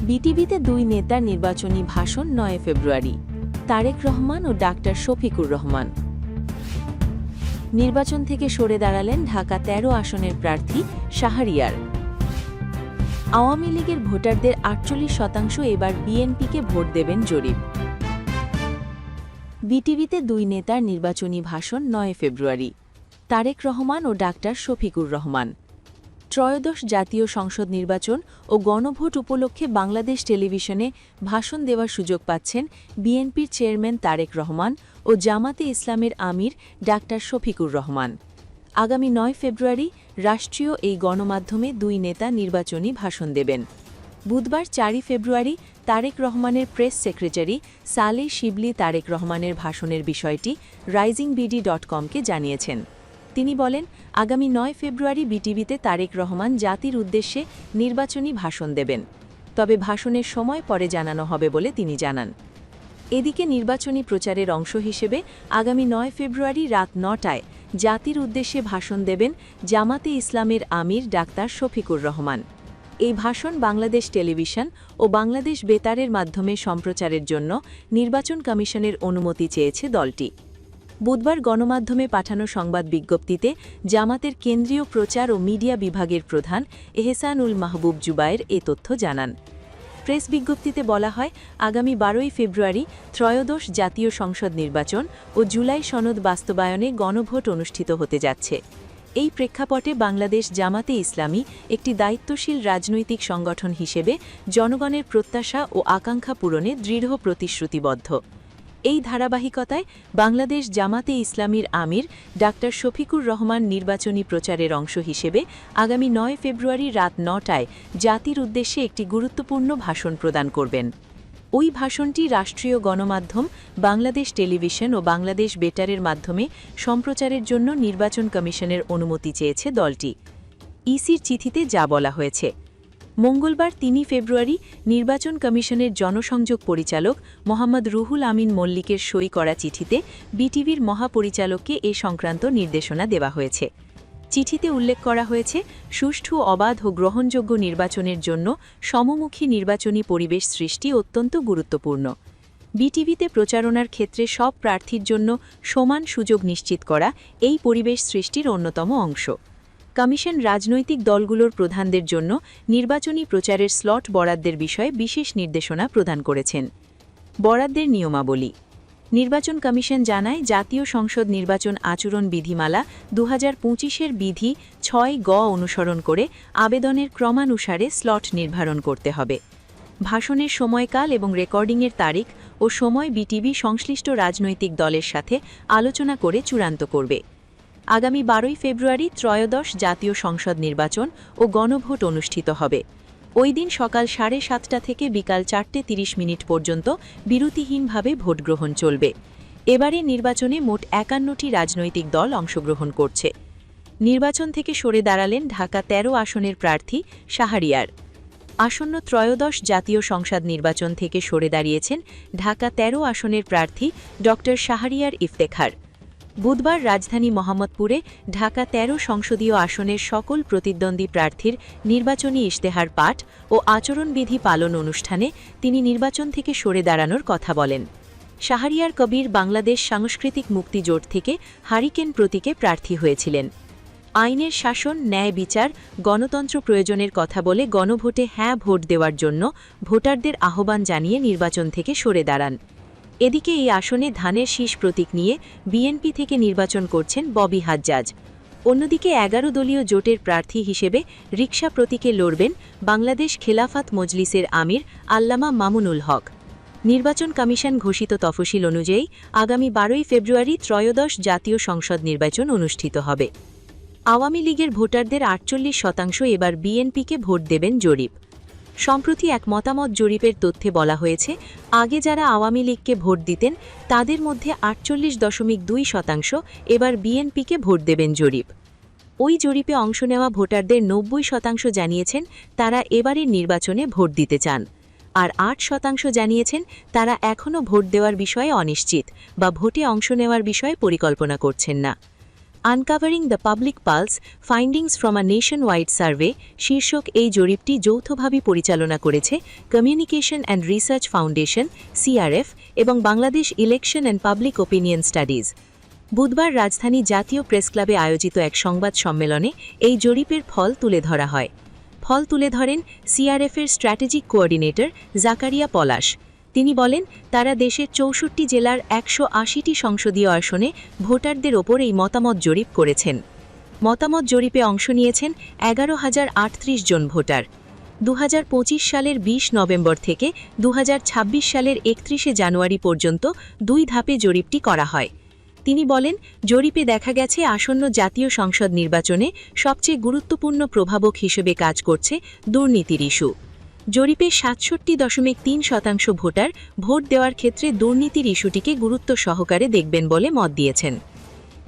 বিটিভিতে দুই নেতার নির্বাচনী ভাষণ ৯ ফেব্রুয়ারি। তারেক রহমান ও ডাক্তার শফিকুর রহমান। নির্বাচন থেকে সরে দাঁড়ালেন ঢাকা ১৩ আসনের প্রার্থী শাহরিয়ার। আওয়ামী লীগের ভোটারদের ৪৮% এবার বিএনপিকে ভোট দেবেন জরিপ। বিটিভিতে দুই নেতার নির্বাচনী ভাষণ ৯ ফেব্রুয়ারি। তারেক রহমান ও ডাক্তার শফিকুর রহমান। ত্রয়োদশ জাতীয় সংসদ নির্বাচন ও গণভোট উপলক্ষে বাংলাদেশ টেলিভিশনে ভাষণ দেওয়ার সুযোগ পাচ্ছেন বিএনপির চেয়ারম্যান তারেক রহমান ও জামাতে ইসলামের আমির ডাক্তার শফিকুর রহমান। আগামী ৯ ফেব্রুয়ারি রাষ্ট্রীয় এই গণমাধ্যমে দুই নেতা নির্বাচনী ভাষণ দেবেন। বুধবার ৪ ফেব্রুয়ারি তারেক রহমানের প্রেস সেক্রেটারি সালেহ শিবলি তারেক রহমানের ভাষণের বিষয়টি risingBD.comকে জানিয়েছেন। তিনি বলেন, আগামী ৯ ফেব্রুয়ারি বিটিভিতে তারেক রহমান জাতির উদ্দেশ্যে নির্বাচনী ভাষণ দেবেন, তবে ভাষণের সময় পরে জানানো হবে বলে তিনি জানান। এদিকে নির্বাচনী প্রচারের অংশ হিসেবে আগামী ৯ ফেব্রুয়ারি রাত ৯টায় জাতির উদ্দেশ্যে ভাষণ দেবেন জামাতে ইসলামের আমির ডাক্তার শফিকুর রহমান। এই ভাষণ বাংলাদেশ টেলিভিশন ও বাংলাদেশ বেতারের মাধ্যমে সম্প্রচারের জন্য নির্বাচন কমিশনের অনুমতি চেয়েছে দলটি। বুধবার গণমাধ্যমে পাঠানো সংবাদ বিজ্ঞপ্তিতে জামাতের কেন্দ্রীয় প্রচার ও মিডিয়া বিভাগের প্রধান এহসানুল মাহবুব জুবায়ের এ তথ্য জানান। প্রেস বিজ্ঞপ্তিতে বলা হয়, আগামী ১২ ফেব্রুয়ারি ত্রয়োদশ জাতীয় সংসদ নির্বাচন ও জুলাই সনদ বাস্তবায়নে গণভোট অনুষ্ঠিত হতে যাচ্ছে। এই প্রেক্ষাপটে বাংলাদেশ জামাতে ইসলামী একটি দায়িত্বশীল রাজনৈতিক সংগঠন হিসেবে জনগণের প্রত্যাশা ও আকাঙ্ক্ষা পূরণে দৃঢ় প্রতিশ্রুতিবদ্ধ। এই ধারাবাহিকতায় বাংলাদেশ জামাতে ইসলামীর আমির ডাক্তার শফিকুর রহমান নির্বাচনী প্রচারের অংশ হিসেবে আগামী ৯ ফেব্রুয়ারি রাত ৯টায় জাতির উদ্দেশ্যে একটি গুরুত্বপূর্ণ ভাষণ প্রদান করবেন। ওই ভাষণটি রাষ্ট্রীয় গণমাধ্যম বাংলাদেশ টেলিভিশন ও বাংলাদেশ বেতারের মাধ্যমে সম্প্রচারের জন্য নির্বাচন কমিশনের অনুমতি চেয়েছে দলটি। ইসির চিঠিতে যা বলা হয়েছে। মঙ্গলবার ৩ ফেব্রুয়ারি নির্বাচন কমিশনের জনসংযোগ পরিচালক মোহাম্মদ রুহুল আমিন মল্লিকের সই করা চিঠিতে বিটিভির মহাপরিচালককে এ সংক্রান্ত নির্দেশনা দেওয়া হয়েছে। চিঠিতে উল্লেখ করা হয়েছে, সুষ্ঠু, অবাধ ও গ্রহণযোগ্য নির্বাচনের জন্য সমমুখী নির্বাচনী পরিবেশ সৃষ্টি অত্যন্ত গুরুত্বপূর্ণ। বিটিভিতে প্রচারণার ক্ষেত্রে সব প্রার্থীর জন্য সমান সুযোগ নিশ্চিত করা এই পরিবেশ সৃষ্টির অন্যতম অংশ। কমিশন রাজনৈতিক দলগুলোর প্রধানদের জন্য নির্বাচনী প্রচারের স্লট বরাদ্দের বিষয়ে বিশেষ নির্দেশনা প্রদান করেছেন। বরাদ্দের নিয়মাবলী। নির্বাচন কমিশন জানায়, জাতীয় সংসদ নির্বাচন আচরণ বিধিমালা ২০২৫-এর বিধি ৬ অনুসরণ করে আবেদনের ক্রমানুসারে স্লট নির্ধারণ করতে হবে। ভাষণের সময়কাল এবং রেকর্ডিংয়ের তারিখ ও সময় বিটিভি সংশ্লিষ্ট রাজনৈতিক দলের সাথে আলোচনা করে চূড়ান্ত করবে। আগামী ১২ ফেব্রুয়ারি ত্রয়োদশ জাতীয় সংসদ নির্বাচন ও গণভোট অনুষ্ঠিত হবে। ওই দিন সকাল ৭:৩০ থেকে বিকাল ৪:৩০ পর্যন্ত বিরতিহীনভাবে ভোটগ্রহণ চলবে। এবারে নির্বাচনে মোট ৫১টি রাজনৈতিক দল অংশগ্রহণ করছে। নির্বাচন থেকে সরে দাঁড়ালেন ঢাকা ১৩ আসনের প্রার্থী শাহরিয়ার। আসন্ন ত্রয়োদশ জাতীয় সংসদ নির্বাচন থেকে সরে দাঁড়িয়েছেন ঢাকা ১৩ আসনের প্রার্থী ড শাহরিয়ার ইফতেখার। বুধবার রাজধানী মোহাম্মদপুরে ঢাকা ১৩ সংসদীয় আসনের সকল প্রতিদ্বন্দ্বী প্রার্থীর নির্বাচনী ইশতেহার পাঠ ও আচরণবিধি পালন অনুষ্ঠানে তিনি নির্বাচন থেকে সরে দাঁড়ানোর কথা বলেন। শাহরিয়ার কবির বাংলাদেশ সাংস্কৃতিক মুক্তি জোট থেকে হারিকেন প্রতীকে প্রার্থী হয়েছিলেন। আইনের শাসন, ন্যায় বিচার, গণতন্ত্র প্রয়োজনের কথা বলে গণভোটে হ্যাঁ ভোট দেওয়ার জন্য ভোটারদের আহ্বান জানিয়ে নির্বাচন থেকে সরে দাঁড়ান। এদিকে এই আসনে ধানের শীষ প্রতীক নিয়ে বিএনপি থেকে নির্বাচন করছেন ববি হাজ্জাজ। অন্যদিকে ১১ দলীয় জোটের প্রার্থী হিসেবে রিকশা প্রতীকে লড়বেন বাংলাদেশ খেলাফত মজলিসের আমির আল্লামা মামুনুল হক। নির্বাচন কমিশন ঘোষিত তফসিল অনুযায়ী আগামী ১২ ফেব্রুয়ারি ত্রয়োদশ জাতীয় সংসদ নির্বাচন অনুষ্ঠিত হবে। আওয়ামী লীগের ভোটারদের ৪৮% এবার বিএনপিকে ভোট দেবেন জরিপ। সম্প্রতি এক মতামত জরিপের তথ্যে বলা হয়েছে, আগে যারা আওয়ামী লীগকে ভোট দিতেন তাদের মধ্যে ৪৮.২% এবার বিএনপিকে ভোট দেবেন জরিপ। ওই জরিপে অংশ নেওয়া ভোটারদের ৯০% জানিয়েছেন তারা এবারের নির্বাচনে ভোট দিতে চান, আর ৮% জানিয়েছেন তারা এখনও ভোট দেওয়ার বিষয়ে অনিশ্চিত বা ভোটে অংশ নেওয়ার বিষয়ে পরিকল্পনা করছেন না। Uncovering the public pulse findings from a nationwide survey শীর্ষক এই জরিপটি যৌথভাবে পরিচালনা করেছে communication and research foundation CRF এবং Bangladesh election and public opinion studies. বুধবার রাজধানী জাতীয় প্রেসক্লাবে আয়োজিত এক সংবাদ সম্মেলনে এই জরিপের ফল তুলে ধরা হয়। ফল তুলে ধরেন সিআরএফের স্ট্র্যাটেজিক কোঅর্ডিনেটর জাকারিয়া পলাশ। তিনি বলেন, তারা দেশের ৬৪ জেলার ১৮০টি সংসদীয় আসনে ভোটারদের ওপর এই মতামত জরিপ করেছেন। মতামত জরিপে অংশ নিয়েছেন ১১,০৩৮ জন ভোটার। ২০২৫ সালের ২০ নভেম্বর থেকে ২০২৬ সালের ৩১ জানুয়ারি পর্যন্ত ২ ধাপে জরিপটি করা হয়। তিনি বলেন, জরিপে দেখা গেছে আসন্ন জাতীয় সংসদ নির্বাচনে সবচেয়ে গুরুত্বপূর্ণ প্রভাবক হিসেবে কাজ করছে দুর্নীতির ইস্যু। জরিপে ৬৭.৩% ভোটার ভোট দেওয়ার ক্ষেত্রে দুর্নীতির ইস্যুটিকে গুরুত্ব সহকারে দেখবেন বলে মত দিয়েছেন।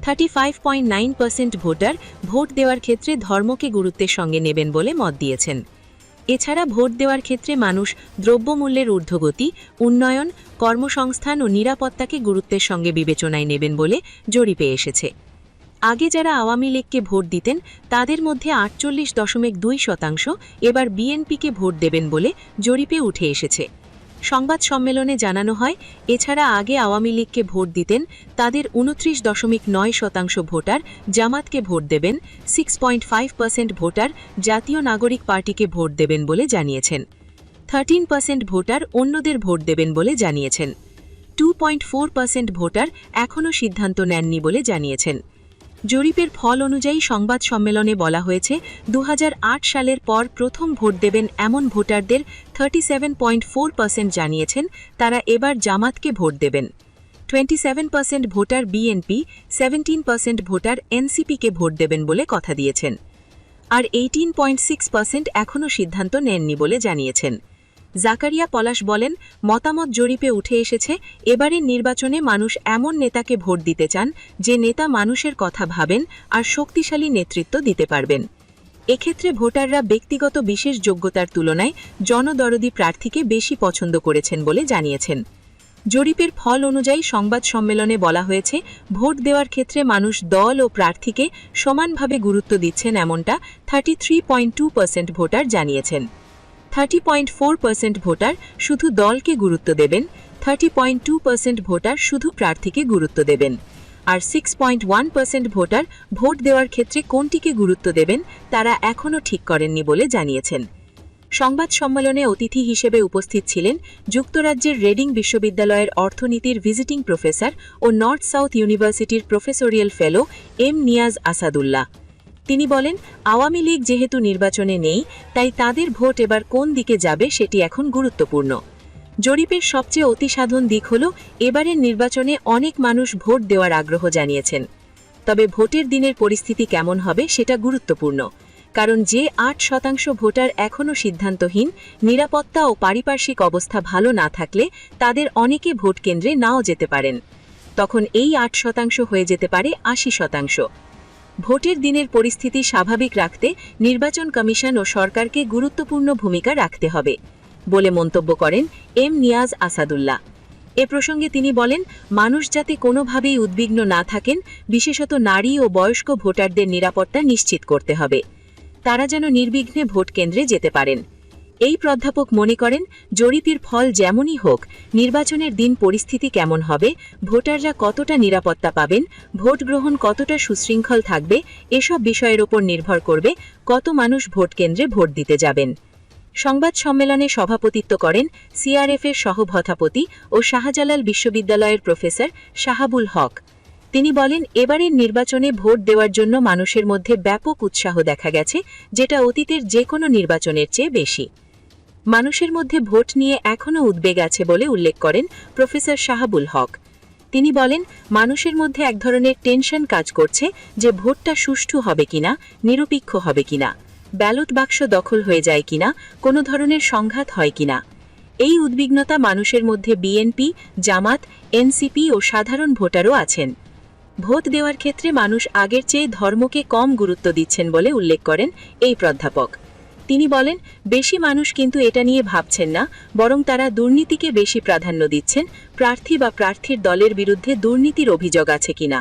35.9% ভোটার ভোট দেওয়ার ক্ষেত্রে ধর্মকে গুরুত্বের সঙ্গে নেবেন বলে মত দিয়েছেন। এছাড়া ভোট দেওয়ার ক্ষেত্রে মানুষ দ্রব্যমূল্যের ঊর্ধ্বগতি, উন্নয়ন, কর্মসংস্থান ও নিরাপত্তাকে গুরুত্বের সঙ্গে বিবেচনায় নেবেন বলে জরিপে এসেছে। আগে যারা আওয়ামী লীগকে ভোট দিতেন তাদের মধ্যে 48.2% এবার বিএনপিকে ভোট দেবেন বলে জরিপে উঠে এসেছে। সংবাদ সম্মেলনে জানানো হয়, এছাড়া আগে আওয়ামী লীগকে ভোট দিতেন তাদের 29.9% ভোটার জামাতকে ভোট দেবেন, 6.5% ভোটার জাতীয় নাগরিক পার্টিকে ভোট দেবেন বলে জানিয়েছেন। 13% ভোটার অন্যদের ভোট দেবেন বলে জানিয়েছেন। 2.4% ভোটার এখনও সিদ্ধান্ত নেননি বলে জানিয়েছেন। জরিপের ফল অনুযায়ী সংবাদ সম্মেলনে বলা হয়েছে, ২০০৮ সালের পর প্রথম ভোট দেবেন এমন ভোটারদের 37.4% জানিয়েছেন তারা এবার জামাতকে ভোট দেবেন। 27% ভোটার বিএনপি, 17% ভোটার এনসিপিকে ভোট দেবেন বলে কথা দিয়েছেন। আর 18.6% এখনও সিদ্ধান্ত নেননি বলে জানিয়েছেন। জাকারিয়া পলাশ বলেন, মতামত জরিপে উঠে এসেছে এবারের নির্বাচনে মানুষ এমন নেতাকে ভোট দিতে চান যে নেতা মানুষের কথা ভাবেন আর শক্তিশালী নেতৃত্ব দিতে পারবেন। এক্ষেত্রে ভোটাররা ব্যক্তিগত বিশেষ যোগ্যতার তুলনায় জনদরদি প্রার্থীকে বেশি পছন্দ করেছেন বলে জানিয়েছেন। জরিপের ফল অনুযায়ী সংবাদ সম্মেলনে বলা হয়েছে, ভোট দেওয়ার ক্ষেত্রে মানুষ দল ও প্রার্থীকে সমানভাবে গুরুত্ব দিচ্ছেন এমনটা 33.2% ভোটার জানিয়েছেন। 30.4% ভোটার শুধু দলকে গুরুত্ব দেবেন, 30.2% ভোটার শুধু প্রার্থীকে গুরুত্ব দেবেন, আর 6.1% ভোটার ভোট দেওয়ার ক্ষেত্রে কোনটিকে গুরুত্ব দেবেন তারা এখনও ঠিক করেননি বলে জানিয়েছেন। সংবাদ সম্মেলনে অতিথি হিসেবে উপস্থিত ছিলেন যুক্তরাজ্যের রেডিং বিশ্ববিদ্যালয়ের অর্থনীতির ভিজিটিং প্রফেসর ও নর্থ সাউথ ইউনিভার্সিটির প্রফেসরিয়াল ফেলো এম নিয়াজ আসাদুল্লাহ। তিনি বলেন, আওয়ামী লীগ যেহেতু নির্বাচনে নেই তাই তাদের ভোট এবার কোন দিকে যাবে সেটি এখন গুরুত্বপূর্ণ। জরিপের সবচেয়ে অতিসাধারণ দিক হল এবারের নির্বাচনে অনেক মানুষ ভোট দেওয়ার আগ্রহ জানিয়েছেন। তবে ভোটের দিনের পরিস্থিতি কেমন হবে সেটা গুরুত্বপূর্ণ, কারণ যে 8% ভোটার এখনও সিদ্ধান্তহীন, নিরাপত্তা ও পারিপার্শ্বিক অবস্থা ভালো না থাকলে তাদের অনেকে ভোট কেন্দ্রে নাও যেতে পারেন। তখন এই 8% হয়ে যেতে পারে 80%। ভোটের দিনের পরিস্থিতি স্বাভাবিক রাখতে নির্বাচন কমিশন ও সরকারকে গুরুত্বপূর্ণ ভূমিকা রাখতে হবে বলে মন্তব্য করেন এম নিয়াজ আসাদুল্লাহ। এ প্রসঙ্গে তিনি বলেন, মানুষ যাতে কোনোভাবেই উদ্বিগ্ন না থাকেন, বিশেষত নারী ও বয়স্ক ভোটারদের নিরাপত্তা নিশ্চিত করতে হবে। তারা যেন নির্বিঘ্নে ভোট কেন্দ্রে যেতে পারেন। এই প্রাধ্যাপক মনে করেন, জরিপের ফল যেমনই হোক, নির্বাচনের দিন পরিস্থিতি কেমন হবে, ভোটাররা কতটা নিরাপত্তা পাবেন, ভোট গ্রহণ কতটা সুশৃঙ্খল থাকবে, এসব বিষয়ের ওপর নির্ভর করবে কত মানুষ ভোট কেন্দ্রে ভোট দিতে যাবেন। সংবাদ সম্মেলনে সভাপতিত্ব করেন সিআরএফের সহসভাপতি ও শাহজালাল বিশ্ববিদ্যালয়ের প্রফেসর শাহাবুল হক। তিনি বলেন, এবারের নির্বাচনে ভোট দেওয়ার জন্য মানুষের মধ্যে ব্যাপক উৎসাহ দেখা গেছে, যেটা অতীতের যে কোনো নির্বাচনের চেয়ে বেশি। মানুষের মধ্যে ভোট নিয়ে এখনও উদ্বেগ আছে বলে উল্লেখ করেন প্রফেসর শাহাবুল হক। তিনি বলেন, মানুষের মধ্যে এক ধরনের টেনশন কাজ করছে যে ভোটটা সুষ্ঠু হবে কিনা, নিরপেক্ষ হবে কিনা, ব্যালট বাক্স দখল হয়ে যায় কিনা, কোনো ধরনের সংঘাত হয় কিনা। এই উদ্বিগ্নতা মানুষের মধ্যে বিএনপি, জামাত, এনসিপি ও সাধারণ ভোটারও আছেন। ভোট দেওয়ার ক্ষেত্রে মানুষ আগের চেয়ে ধর্মকে কম গুরুত্ব দিচ্ছেন বলে উল্লেখ করেন এই প্রাধ্যাপক। তিনি বলেন, বেশি মানুষ কিন্তু এটা নিয়ে ভাবছেন না, বরং তারা দুর্নীতিকে বেশি প্রাধান্য দিচ্ছেন, প্রার্থী বা প্রার্থীর দলের বিরুদ্ধে দুর্নীতির অভিযোগ আছে কিনা